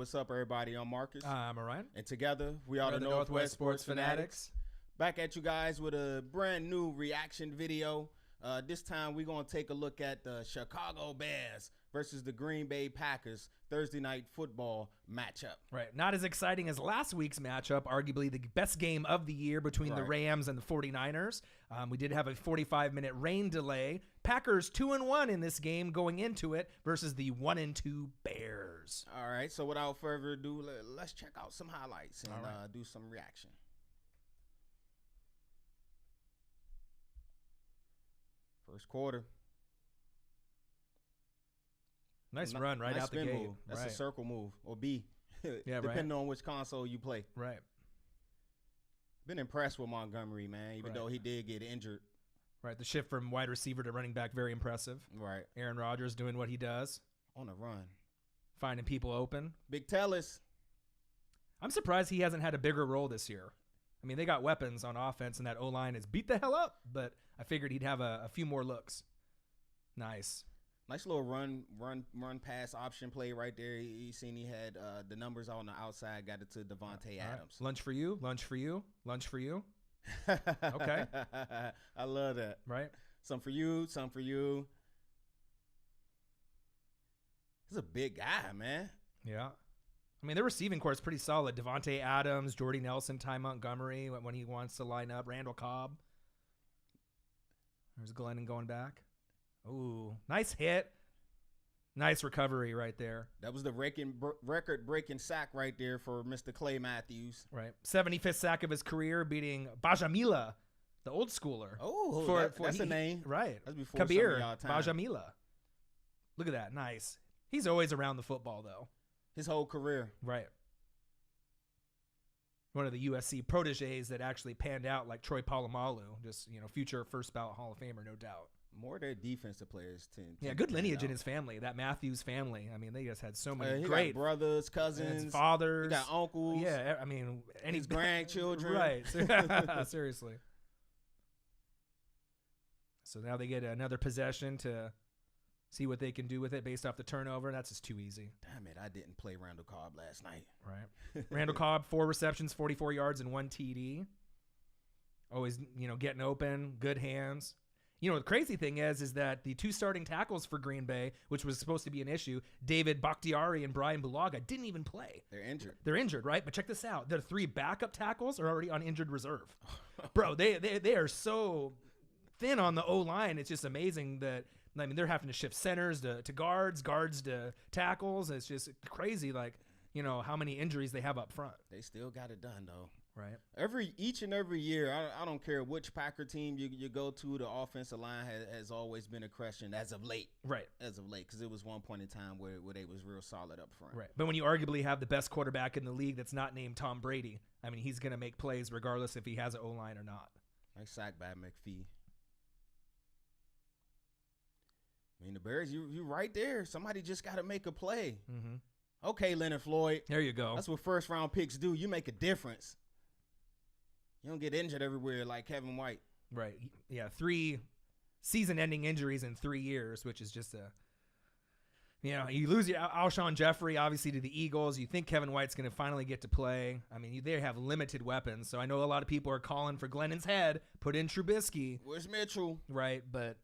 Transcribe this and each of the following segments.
What's up, everybody? I'm Marcus. I'm Orion. And together, we are the Northwest Sports Fanatics. Back at you guys with a brand new reaction video. This time, we're going to take a look at the Chicago Bears versus the Green Bay Packers Thursday night football matchup. Right. Not as exciting as last week's matchup, arguably the best game of the year between the Rams and the 49ers. We did have a 45-minute rain delay. Packers 2-1 in this game going into it versus the 1-2 Bears. All right. So without further ado, let's check out some highlights and do some reaction. First quarter. Nice run right out the gate. Move. That's a circle move, or B, yeah, depending on which console you play. Right. Been impressed with Montgomery, man, even though he did get injured. Right, the shift from wide receiver to running back, very impressive. Right. Aaron Rodgers doing what he does. On the run. Finding people open. Big Tellis. I'm surprised he hasn't had a bigger role this year. I mean, they got weapons on offense, and that O-line is beat the hell up, but I figured he'd have a few more looks. Nice. Nice little run pass option play right there. You seen he had the numbers on the outside, got it to Davante Adams. Right. Lunch for you, lunch for you, lunch for you. Okay. I love that. Right. Some for you, some for you. He's a big guy, man. Yeah. I mean, their receiving core is pretty solid. Davante Adams, Jordy Nelson, Ty Montgomery when he wants to line up. Randall Cobb. There's Glennon going back. Ooh, nice hit. Nice recovery right there. That was the record-breaking sack right there for Mr. Clay Matthews. Right. 75th sack of his career, beating Bajamila, the old schooler. Oh, that's a name. Right. That's before Kabir some of y'all time. Bajamila. Look at that. Nice. He's always around the football, though. His whole career. Right. One of the USC proteges that actually panned out, like Troy Polamalu, just, future first ballot Hall of Famer, no doubt. More their defensive players tend. Yeah, good lineage in his family. That Matthews family. I mean, they just had so many great got brothers, cousins, fathers. He got uncles. Yeah, I mean, and his grandchildren. Right. Seriously. So now they get another possession to see what they can do with it based off the turnover. That's just too easy. Damn it, I didn't play Randall Cobb last night. Right. Randall Cobb, 4 receptions, 44 yards, and 1 TD. Always, getting open, good hands. The crazy thing is that the 2 starting tackles for Green Bay, which was supposed to be an issue, David Bakhtiari and Brian Bulaga, didn't even play. They're injured. They're injured, right? But check this out. Their 3 backup tackles are already on injured reserve. Bro, they are so thin on the O-line. It's just amazing that, I mean, they're having to shift centers to guards to tackles. It's just crazy, how many injuries they have up front. They still got it done, though. Right. Each and every year, I don't care which Packer team you go to, the offensive line has always been a question as of late. Right. As of late, because it was one point in time where they was real solid up front. Right. But when you arguably have the best quarterback in the league that's not named Tom Brady, I mean, he's going to make plays regardless if he has an O-line or not. Nice sack by McPhee. I mean, the Bears, you right there. Somebody just got to make a play. Mm-hmm. Okay, Leonard Floyd. There you go. That's what first-round picks do. You make a difference. You don't get injured everywhere like Kevin White. Right. Yeah, 3 season-ending injuries in 3 years, which is just you lose your Alshon Jeffrey, obviously, to the Eagles. You think Kevin White's going to finally get to play. I mean, they have limited weapons, so I know a lot of people are calling for Glennon's head, put in Trubisky. Where's Mitchell? Right, but,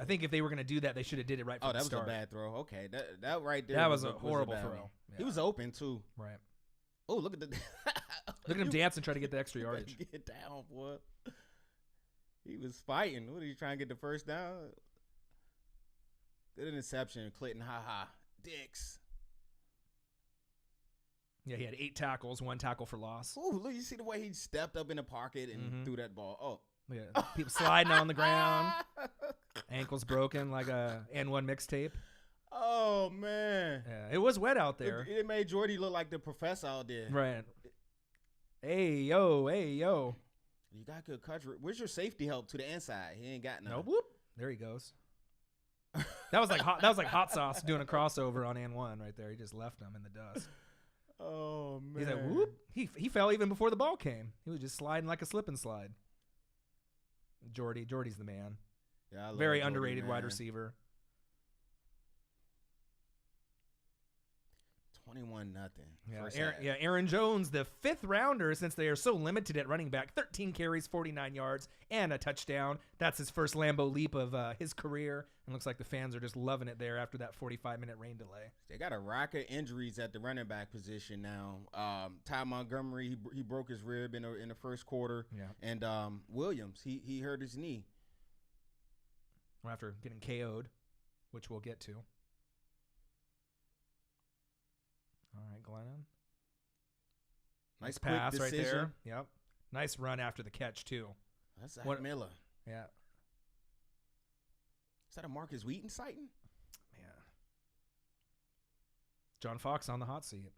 I think if they were going to do that, they should have did it right from the start. Oh, that was a bad throw. Okay, that right there. That was a horrible throw. Yeah. He was open, too. Right. Oh, look at the... Look at him dance and try to get the extra yardage. Get down, boy. He was fighting. What are you trying to get the first down? Good interception, Clinton. Dix. Yeah, he had 8 tackles, 1 tackle for loss. Ooh, look, you see the way he stepped up in the pocket and threw that ball. Oh. Yeah, people sliding on the ground. Ankles broken like a N1 mixtape. Oh, man. Yeah, it was wet out there. It made Jordy look like the professor out there. Right. Hey, yo. You got good coverage. Where's your safety help to the inside? He ain't got none. Nope. Whoop. There he goes. That was like hot sauce doing a crossover on N1 right there. He just left him in the dust. Oh, man. He's like, whoop. He fell even before the ball came. He was just sliding like a slip and slide. Jordy's the man. Yeah, I love Very Jordy, underrated man. wide receiver. 21-0. Yeah, Aaron Jones, the 5th rounder, since they are so limited at running back, 13 carries, 49 yards, and a touchdown. That's his first Lambeau leap of his career. And looks like the fans are just loving it there after that 45-minute rain delay. They got a rack of injuries at the running back position now. Ty Montgomery, he broke his rib in the first quarter. Yeah. And Williams, he hurt his knee. After getting KO'd, which we'll get to. All right, Glennon. Nice pass right decision. there. Yep. Nice run after the catch, too. That's Zach Miller. Yeah. Is that a Marcus Wheaton sighting? Man. John Fox on the hot seat.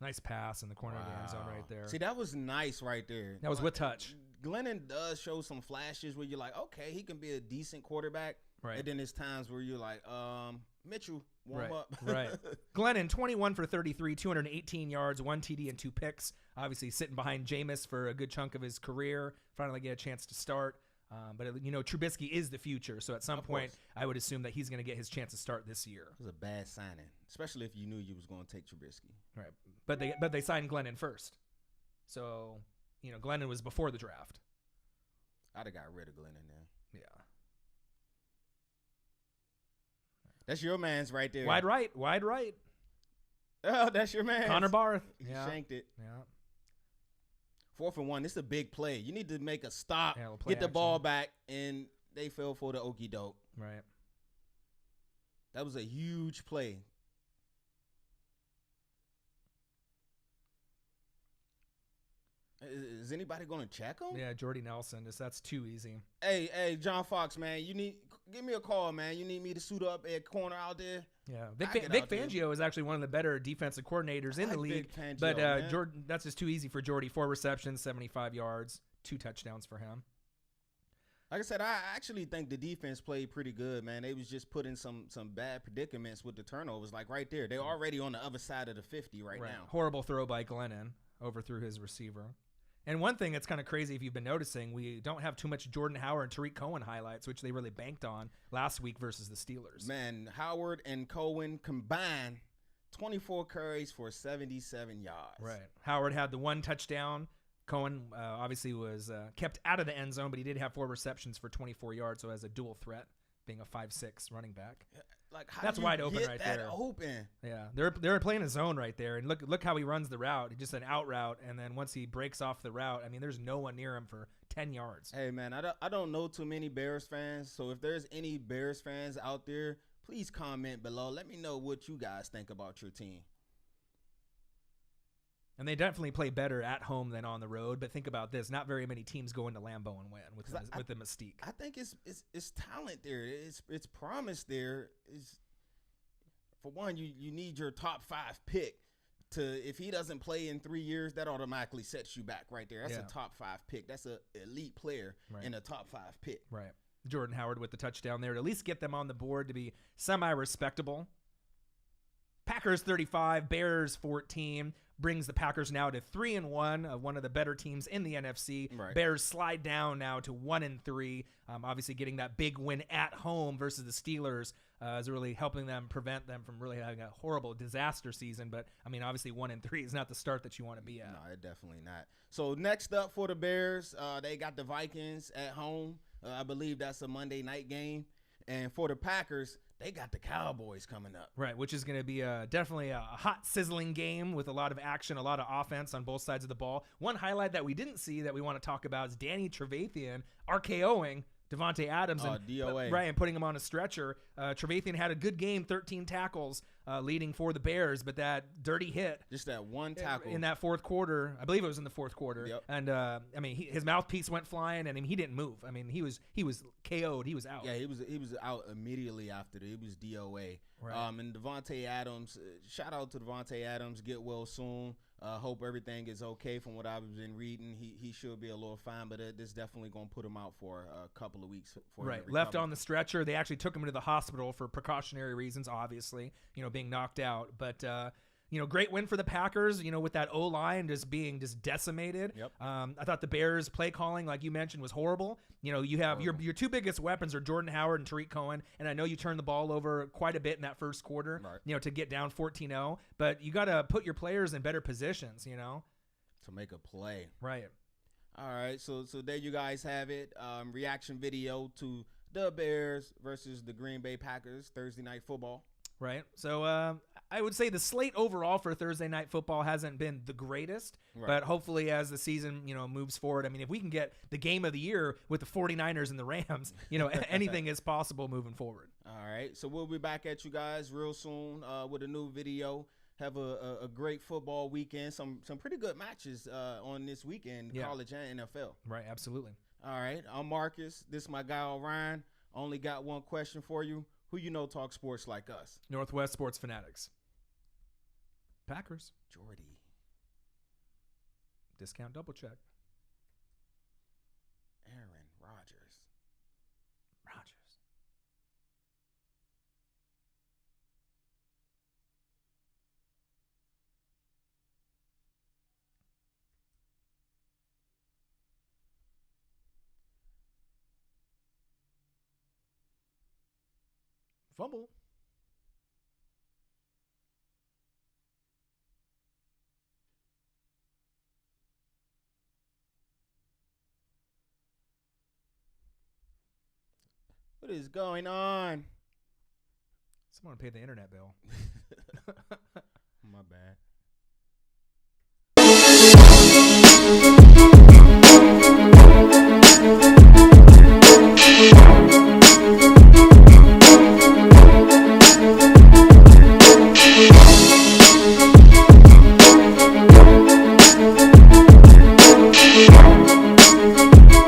Nice pass in the corner of the end zone right there. See, that was nice right there. That was with touch. Glennon does show some flashes where you're like, okay, he can be a decent quarterback. Right. And then there's times where you're like, Mitchell, warm up. Right. Glennon, 21 for 33, 218 yards, 1 TD and 2 picks. Obviously sitting behind Jameis for a good chunk of his career. Finally get a chance to start. But, Trubisky is the future. So at some point, I would assume that he's going to get his chance to start this year. It was a bad signing, especially if you knew you was going to take Trubisky. Right. But they signed Glennon first. So, Glennon was before the draft. I'd have got rid of Glennon then. Yeah. That's your man's right there. Wide right. Oh, that's your man. Connor Barth. He shanked it. Yeah. 4th and 1. This is a big play. You need to make a stop, get the ball back, and they fell for the okie doke. Right. That was a huge play. Is anybody going to check him? Yeah, Jordy Nelson. That's too easy. Hey, John Fox, man, give me a call, man. You need me to suit up at corner out there? Yeah, Vic Fangio is actually one of the better defensive coordinators in the league. Fangio, but Jordan, that's just too easy for Jordy. 4 receptions, 75 yards, 2 touchdowns for him. Like I said, I actually think the defense played pretty good, man. They was just put in some bad predicaments with the turnovers. Like right there, they're already on the other side of the 50 right now. Horrible throw by Glennon, overthrew his receiver. And one thing that's kind of crazy, if you've been noticing, we don't have too much Jordan Howard and Tariq Cohen highlights, which they really banked on last week versus the Steelers. Man, Howard and Cohen combined 24 carries for 77 yards. Right. Howard had the 1 touchdown. Cohen obviously was kept out of the end zone, but he did have 4 receptions for 24 yards, so as a dual threat, being a 5'6" running back. Like that's wide open right there. Open. Yeah, they're playing a zone right there, and look how he runs the route. Just an out route, and then once he breaks off the route, I mean, there's no one near him for 10 yards. Hey man, I don't know too many Bears fans, so if there's any Bears fans out there, please comment below. Let me know what you guys think about your team. And they definitely play better at home than on the road. But think about this: not very many teams go into Lambeau and win with the mystique. I think it's talent there. It's promise there. For one, you need your top 5 pick to. If he doesn't play in 3 years, that automatically sets you back right there. That's a top 5 pick. That's an elite player in a top 5 pick. Right. Jordan Howard with the touchdown there to at least get them on the board to be semi-respectable. Packers 35, Bears 14. Brings the Packers now to 3-1, one of the better teams in the NFC. Right. Bears slide down now to 1-3. Obviously, getting that big win at home versus the Steelers is really helping them prevent them from really having a horrible disaster season. But I mean, obviously, 1-3 is not the start that you want to be at. No, definitely not. So next up for the Bears, they got the Vikings at home. I believe that's a Monday night game. And for the Packers, they got the Cowboys coming up. Right, which is going to be definitely a hot, sizzling game with a lot of action, a lot of offense on both sides of the ball. One highlight that we didn't see that we want to talk about is Danny Trevathan RKOing Davante Adams and DOA. Right, and putting him on a stretcher. Trevathan had a good game, 13 tackles, leading for the Bears, but that dirty hit, just that one tackle in that fourth quarter. I believe it was in the fourth quarter. Yep. And I mean, his mouthpiece went flying, and he didn't move. I mean, he was KO'd. He was out. Yeah, he was out immediately after that. It was DOA. Right. And Davante Adams, shout out to Davante Adams. Get well soon. Hope everything is okay from what I've been reading. He should be a little fine, but this definitely going to put him out for a couple of weeks. Right, left on the stretcher. They actually took him to the hospital for precautionary reasons, obviously, being knocked out. But, great win for the Packers, with that O-line just being decimated. Yep. I thought the Bears play calling, like you mentioned, was horrible. You have your two biggest weapons are Jordan Howard and Tariq Cohen, and I know you turned the ball over quite a bit in that first quarter, right. To get down 14-0, but you got to put your players in better positions, to make a play. Right. All right, so there you guys have it. Reaction video to the Bears versus the Green Bay Packers, Thursday Night Football. Right. So I would say the slate overall for Thursday Night Football hasn't been the greatest, but hopefully as the season, moves forward, I mean, if we can get the game of the year with the 49ers and the Rams, anything is possible moving forward. All right. So we'll be back at you guys real soon with a new video. Have a great football weekend. Some pretty good matches on this weekend, college and NFL. Right, absolutely. All right, I'm Marcus. This is my guy Orion. Only got one question for you. Who talk sports like us? Northwest Sports Fanatics. Packers. Jordy. Discount double check. Aaron Rodgers. Fumble. What is going on? Someone pay the internet bill.